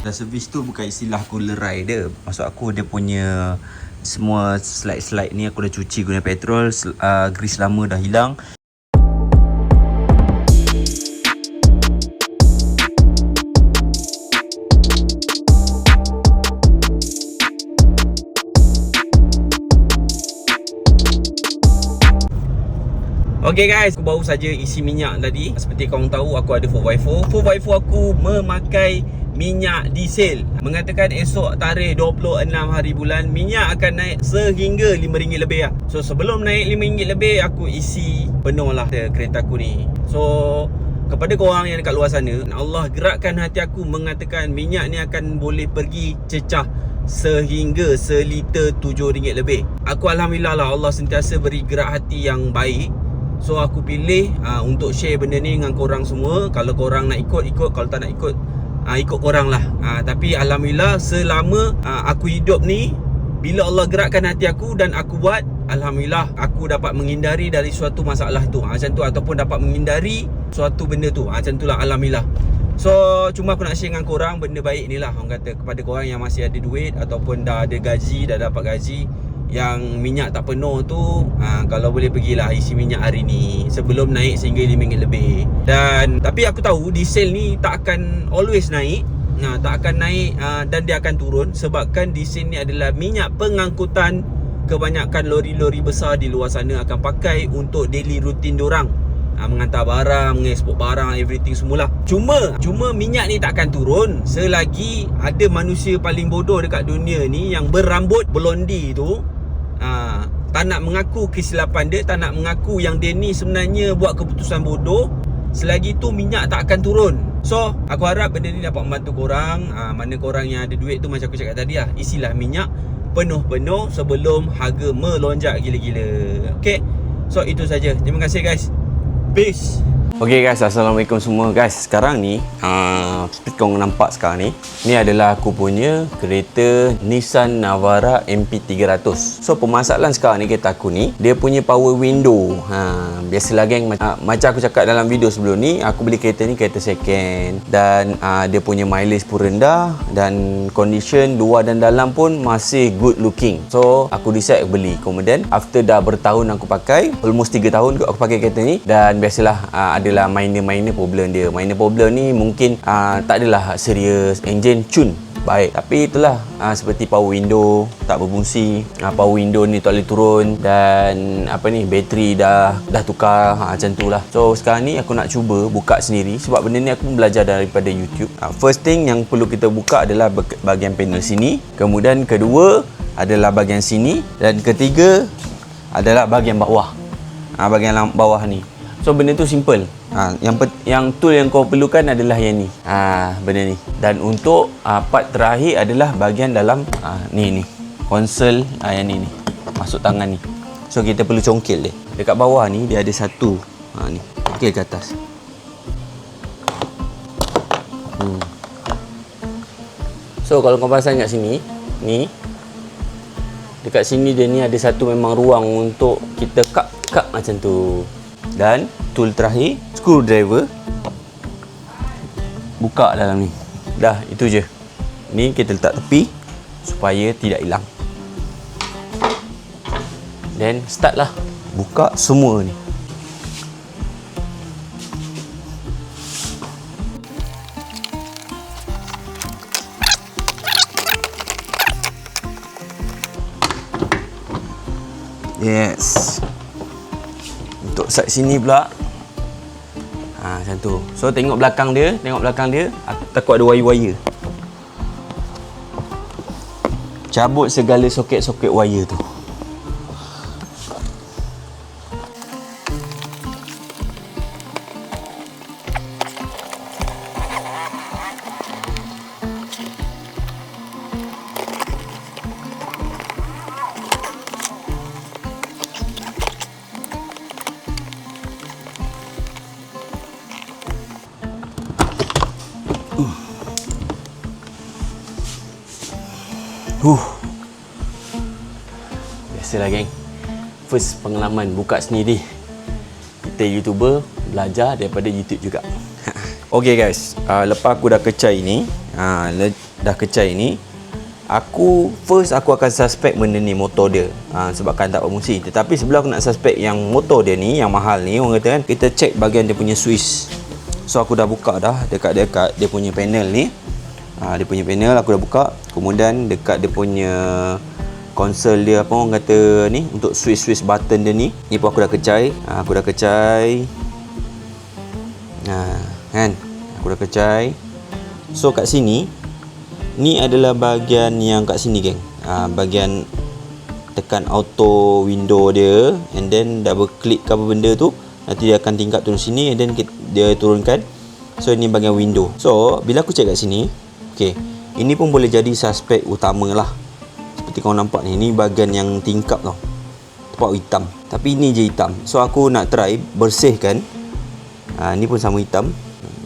Dah servis tu bukan istilah aku lerai dia. Maksud aku dia punya semua slide-slide ni aku dah cuci guna petrol, grease lama dah hilang. Okay guys, aku baru saja isi minyak tadi. Seperti korang tahu, aku ada 4x4. 4x4 aku memakai minyak diesel. Mengatakan esok tarikh 26 hari bulan, minyak akan naik sehingga RM5 lebih lah. So sebelum naik RM5 lebih, aku isi penuh lah kereta aku ni. So kepada korang yang dekat luar sana, Allah gerakkan hati aku mengatakan minyak ni akan boleh pergi cecah sehingga seliter RM7 lebih. Aku Alhamdulillah lah, Allah sentiasa beri gerak hati yang baik. So aku pilih untuk share benda ni dengan korang semua. Kalau korang nak ikut, kalau tak nak ikut, ikut korang lah. Tapi Alhamdulillah selama aku hidup ni, bila Allah gerakkan hati aku dan aku buat, Alhamdulillah aku dapat menghindari dari suatu masalah tu, macam tu, ataupun dapat menghindari suatu benda tu, macam tu lah. Alhamdulillah. So cuma aku nak share dengan korang benda baik ni lah, orang kata, kepada korang yang masih ada duit ataupun dah ada gaji, dah dapat gaji, yang minyak tak penuh tu, kalau boleh pergilah isi minyak hari ni sebelum naik sehingga RM5 lebih. Dan tapi aku tahu diesel ni tak akan always naik, tak akan naik, dan dia akan turun sebabkan diesel ni adalah minyak pengangkutan. Kebanyakan lori-lori besar di luar sana akan pakai untuk daily routine diorang, menghantar barang, mengeksport barang, everything semula. Cuma minyak ni tak akan turun selagi ada manusia paling bodoh dekat dunia ni yang berambut blondi tu, tak nak mengaku kesilapan dia, tak nak mengaku yang dia ni sebenarnya buat keputusan bodoh. Selagi tu minyak tak akan turun. So aku harap benda ni dapat membantu korang. Mana korang yang ada duit tu, macam aku cakap tadi lah, isilah minyak penuh-penuh sebelum harga melonjak gila-gila. Okay, so itu saja. Terima kasih guys. Peace. Okay guys, Assalamualaikum semua guys. Sekarang ni seperti korang nampak sekarang ni adalah aku punya kereta Nissan Navara MP300. So permasalahan sekarang ni kereta aku ni, dia punya power window. Biasalah geng, macam aku cakap dalam video sebelum ni, aku beli kereta ni kereta second, dan dia punya mileage pun rendah, dan condition luar dan dalam pun masih good looking. So aku decide beli. Kemudian after dah bertahun aku pakai, almost 3 tahun aku pakai kereta ni, dan biasalah adalah minor problem dia. Minor problem ni mungkin tak adalah serius. Enjin cun baik, tapi itulah seperti power window tak berfungsi, power window ni tak boleh turun, dan bateri dah tukar, macam tu lah. So sekarang ni aku nak cuba buka sendiri, sebab benda ni aku belajar daripada YouTube. First thing yang perlu kita buka adalah bahagian panel sini, kemudian kedua adalah bahagian sini, dan ketiga adalah bahagian bawah. Bahagian bawah ni. So benda tu simple. Yang tool yang kau perlukan adalah yang ni. Benda ni. Dan untuk part terakhir adalah bahagian dalam ni konsol, yang ni masuk tangan ni. So kita perlu congkel dia. Dekat bawah ni dia ada satu, ni congkel ke atas. So kalau kau pasang kat sini, ni dekat sini dia ni ada satu memang ruang untuk kita kap macam tu. Dan tool terakhir, screwdriver, buka dalam ni. Dah, itu je. Ni kita letak tepi supaya tidak hilang. Then start lah. Buka semua ni. Yes. Untuk side sini pula, macam tu. So tengok belakang dia, aku takut ada wire-wire. Cabut segala soket-soket wire tu. Biasalah geng, first pengalaman buka sendiri. Kita YouTuber, belajar daripada YouTube juga. Okay guys, lepas aku dah kecai ni, dah kecai ni, aku akan suspect benda ni motor dia, sebabkan tak berfungsi. Tetapi sebelum aku nak suspect yang motor dia ni, yang mahal ni, orang kata kan, kita check bahagian dia punya switch. So aku dah buka dah dekat dia punya panel ni. Dia punya panel aku dah buka. Kemudian dekat dia punya konsol dia, apa orang kata ni, untuk switch button dia ni pun aku dah kecai. Kan, aku dah kecai. So kat sini ni adalah bahagian yang kat sini geng. Bahagian tekan auto window dia, and then double click ke apa benda tu, nanti dia akan tingkap turun sini, and then dia turunkan. So ini bahagian window. So bila aku check kat sini, okey, ini pun boleh jadi suspek utama lah. Seperti kau nampak ni, ni bahagian yang tingkap tau, tempat hitam, tapi ini je hitam. So aku nak try bersihkan. Ni pun sama hitam.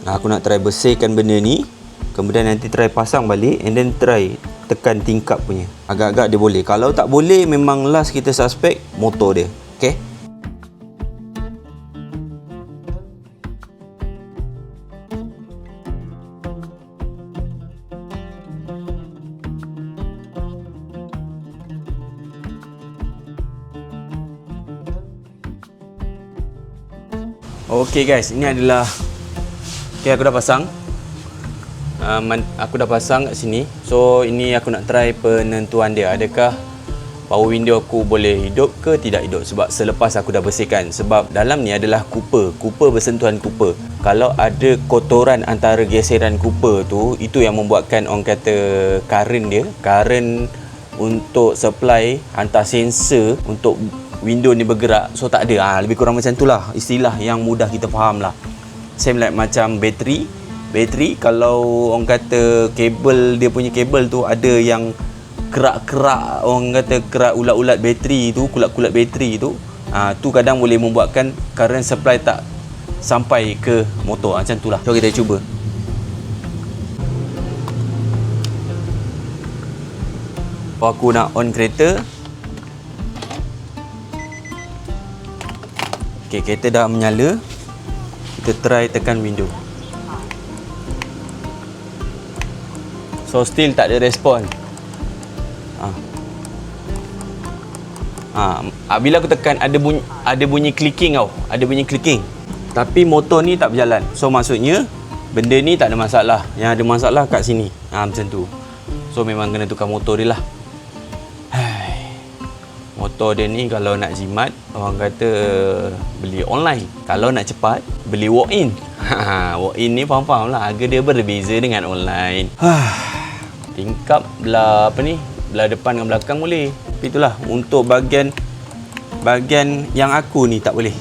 Aku nak try bersihkan benda ni, kemudian nanti try pasang balik, and then try tekan tingkap punya. Agak-agak dia boleh. Kalau tak boleh, memang last kita suspek motor dia. Okay. Okay guys, ini adalah aku dah pasang. Aku dah pasang kat sini. So ini aku nak try penentuan dia, adakah power window aku boleh hidup ke tidak hidup. Sebab selepas aku dah bersihkan, sebab dalam ni adalah cooper bersentuhan cooper. Kalau ada kotoran antara geseran cooper tu, itu yang membuatkan orang kata current untuk supply hantar sensor untuk window ni bergerak. So tak ada. Lebih kurang macam tu lah, istilah yang mudah kita faham lah. Same like macam bateri, kalau orang kata kabel, dia punya kabel tu ada yang kerak-kerak, orang kata kerak ulat-ulat bateri tu, kulat-kulat bateri tu, tu kadang boleh membuatkan current supply tak sampai ke motor. Macam tu lah. So kita cuba. Aku nak on kereta. Okay, kereta dah menyala. Kita try tekan window. So still tak ada respon. Bila aku tekan ada bunyi clicking tau. Ada bunyi clicking. Tapi motor ni tak berjalan. So maksudnya benda ni tak ada masalah. Yang ada masalah kat sini. Macam tu. So memang kena tukar motor dia lah. Motor dia ni kalau nak jimat, orang kata beli online. Kalau nak cepat, beli walk-in. Walk-in ni faham-faham lah, harga dia berbeza dengan online. Tingkap belah belah depan dengan belakang boleh. Tapi itulah, untuk bahagian yang aku ni tak boleh.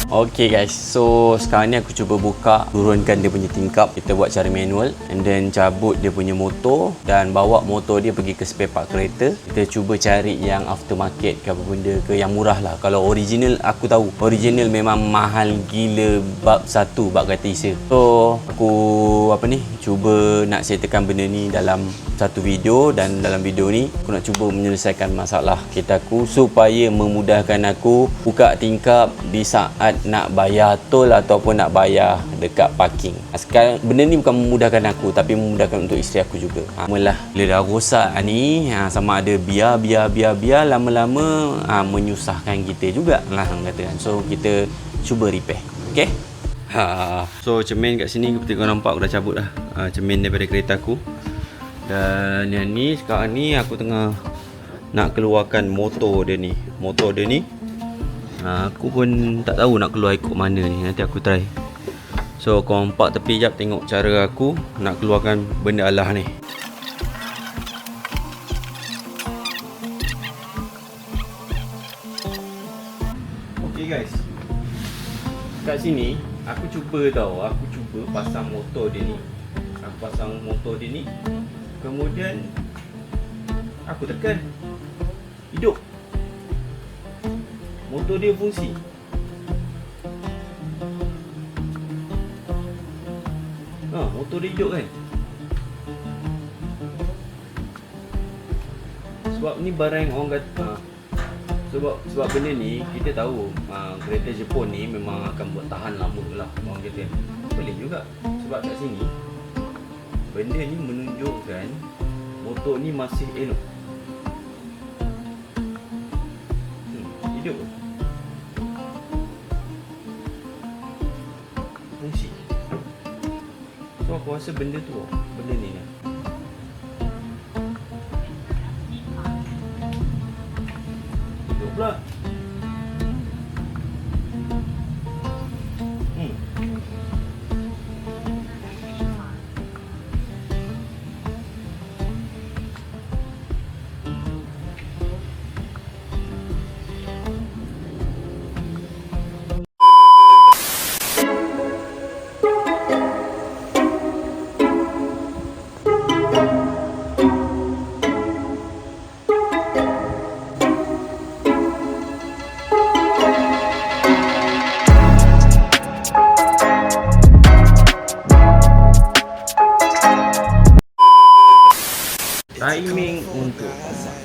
Okay guys, so sekarang ni aku cuba buka, turunkan dia punya tingkap. Kita buat cara manual, and then cabut dia punya motor dan bawa motor dia pergi ke spare part kereta. Kita cuba cari yang aftermarket ke apa benda ke, yang murah lah. Kalau original, aku tahu original memang mahal gila bab kata Isya. So aku cuba nak settlekan benda ni dalam satu video, dan dalam video ni aku nak cuba menyelesaikan masalah kereta aku supaya memudahkan aku buka tingkap di saat nak bayar tol ataupun nak bayar dekat parking. Sekarang benda ni bukan memudahkan aku, tapi memudahkan untuk isteri aku juga. Malah bila dah rosak ni, sama ada biar lama-lama menyusahkan kita juga lah kata kan. So kita cuba repair. Okay. So cermin kat sini seperti kau nampak, aku dah cabut dah cermin daripada kereta aku. Dan yang ni sekarang ni aku tengah nak keluarkan motor dia ni. Aku pun tak tahu nak keluar ikut mana ni. Nanti aku try. So kau nampak tepi jap, tengok cara aku nak keluarkan benda alah ni. Okay guys, kat sini aku cuba pasang motor dia ni. Kemudian aku tekan, hidup. Motor dia fungsi. Motor dia hidup kan. Sebab ni barang orang kata, sebab benda ni kita tahu kereta Jepun ni memang akan buat tahan lama lah. Orang kata boleh juga. Sebab kat sini benda ni menunjukkan motor ni masih elok. Hidup. Fungsi. So aku rasa benda tu, benda ni lah. Hidup pula. Timing untuk pasang.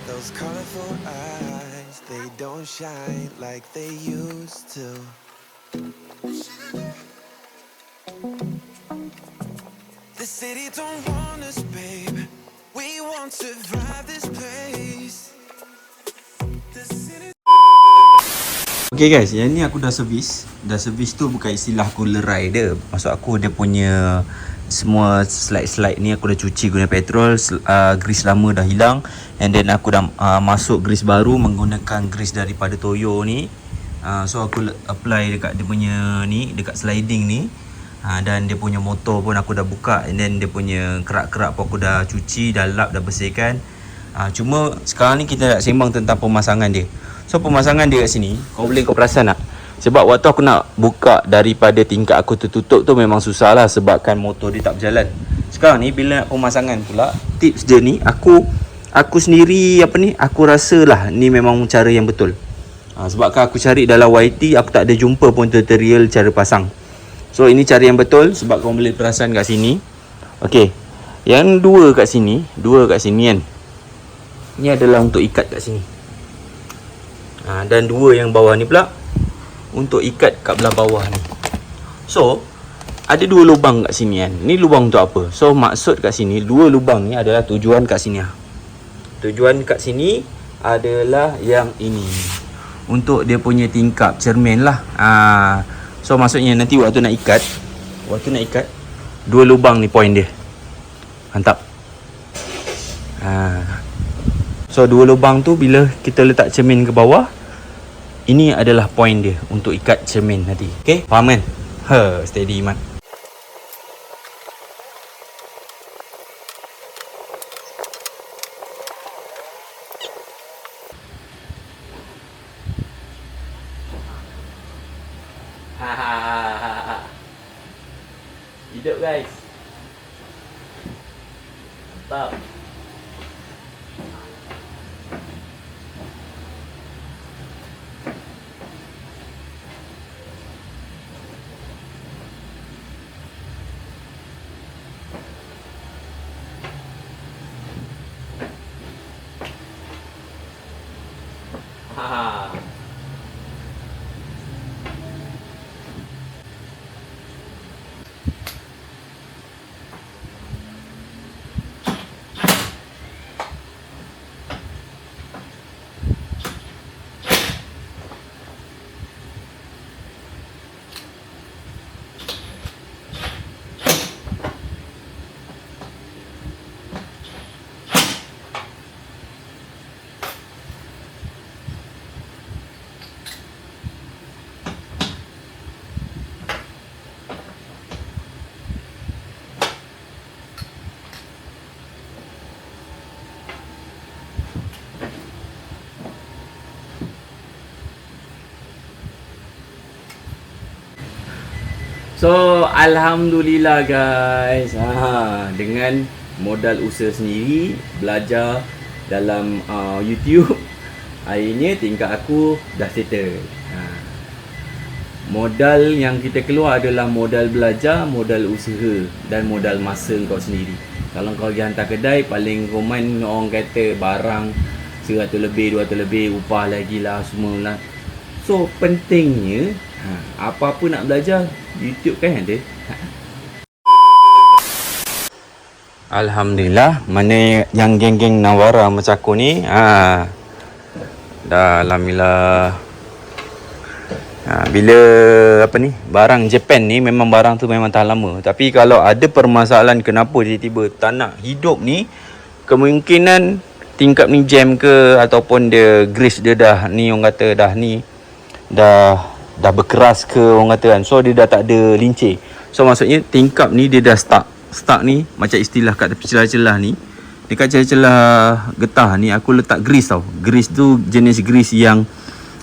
Those colorful eyes, they don't shine like they used to. The city don't want us, babe. We won't survive this place. The city. Okay guys, yang ni aku dah servis. Dah servis tu bukan istilah aku lerai dia. Maksud aku dia punya semua slide-slide ni aku dah cuci guna petrol. Grease lama dah hilang. And then aku dah masuk grease baru menggunakan grease daripada Toyo ni. So aku apply dekat dia punya ni, dekat sliding ni. Dan dia punya motor pun aku dah buka. And then dia punya kerak-kerak pun aku dah cuci, dah lap, dah bersihkan. Cuma sekarang ni kita nak sembang tentang pemasangan dia. So pemasangan dia kat sini, kau perasan tak? Sebab waktu aku nak buka daripada tingkap aku tertutup tu memang susah lah sebabkan motor dia tak berjalan. Sekarang ni bila nak pemasangan pula, tips dia ni aku sendiri aku rasa lah ni memang cara yang betul. Sebabkan aku cari dalam YT aku tak ada jumpa pun tutorial cara pasang. So ini cara yang betul sebab kau boleh perasan kat sini. Okey. Yang dua kat sini kan. Ni adalah untuk ikat kat sini. Dan dua yang bawah ni pula untuk ikat kat belah bawah ni. So ada dua lubang kat sini kan. Ni lubang untuk apa? So maksud kat sini dua lubang ni adalah tujuan kat sini. Tujuan kat sini adalah yang ini. Untuk dia punya tingkap cermin lah. So maksudnya nanti waktu nak ikat dua lubang ni point dia. Mantap. So dua lubang tu bila kita letak cermin ke bawah, ini adalah point dia untuk ikat cermin nanti. Okay, faham kan? Steady Iman. Hidup guys. Mantap. So alhamdulillah guys, dengan modal usaha sendiri, belajar dalam YouTube, akhirnya tingkap aku dah settle. Modal yang kita keluar adalah modal belajar, modal usaha dan modal masa kau sendiri. Kalau kau pergi hantar kedai, paling common orang kata barang 100 lebih, 200 lebih, upah lagi lah semua lah. So pentingnya apa-apa nak belajar, YouTube kan ada. Alhamdulillah, mana yang geng-geng Nawara macam aku ni, dah alhamdulillah. Bila apa ni, barang Japan ni memang barang tu memang tahan lama. Tapi kalau ada permasalahan kenapa tiba-tiba tak nak hidup ni, kemungkinan tingkap ni jam ke, ataupun dia grease dia dah ni, orang kata dah ni, dah berkeras ke orang kata kan. So dia dah tak ada lincir. So maksudnya tingkap ni dia dah stuck ni, macam istilah kat tepi celah-celah ni, dekat celah-celah getah ni aku letak grease tau. Grease tu jenis grease yang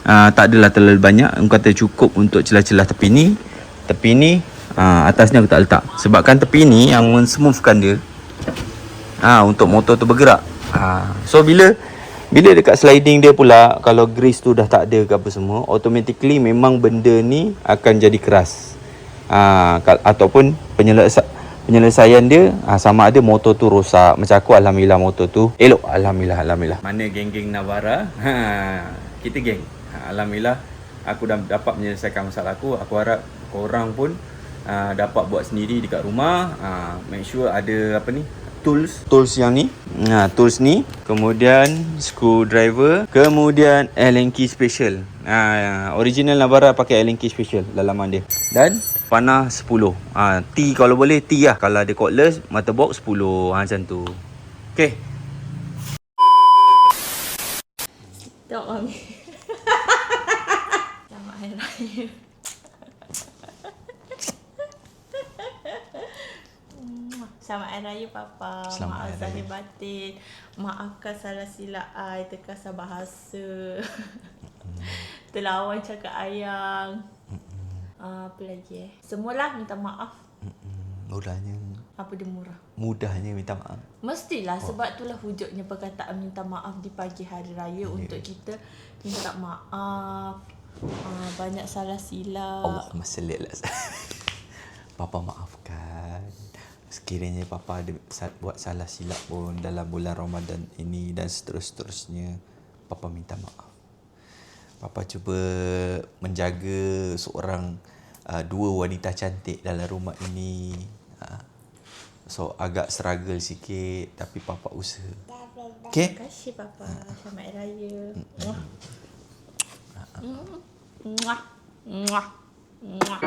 tak adalah terlalu banyak, aku kata cukup untuk celah-celah tepi ni. Tepi ni atas ni aku tak letak, sebabkan tepi ni yang mensmoothkan dia untuk motor tu bergerak. So bila dekat sliding dia pula, kalau grease tu dah tak ada ke apa semua, automatically memang benda ni akan jadi keras. Ataupun penyelesaian dia sama ada motor tu rosak. Macam aku alhamdulillah motor tu elok, alhamdulillah. Mana geng-geng Nawara, kita geng. Alhamdulillah aku dah dapat menyelesaikan masalah aku. Aku harap korang pun dapat buat sendiri dekat rumah. Make sure ada apa ni, tools yang ni, tools ni, kemudian screwdriver, kemudian Allen key special. Original Navara pakai Allen key special dalaman dia, dan panah 10. T kalau boleh T lah. Kalau ada cordless, mata box 10. Macam tu. Okay. Tengok Mami. Selamat Hari Raya. Selamat Hari Raya Papa. Selamat Maaf Hari Raya. zahir batin. Maafkan salah silap I, terkasar bahasa. Terlawan cakap ayang. Apa lagi Semualah minta maaf. Mudahnya. Apa dia murah? Mudahnya minta maaf. Mestilah, sebab itulah wujudnya perkataan minta maaf di pagi hari raya, untuk kita minta maaf. Banyak salah silap. Allahumma salli ala Papa maafkan. Sekiranya Papa ada buat salah silap pun dalam bulan Ramadan ini dan seterusnya, Papa minta maaf. Papa cuba menjaga seorang dua wanita cantik dalam rumah ini. So agak struggle sikit, tapi Papa usaha. Okay? Terima kasih Papa. Selamat Hari Raya. Muah. Muah. Muah. Muah.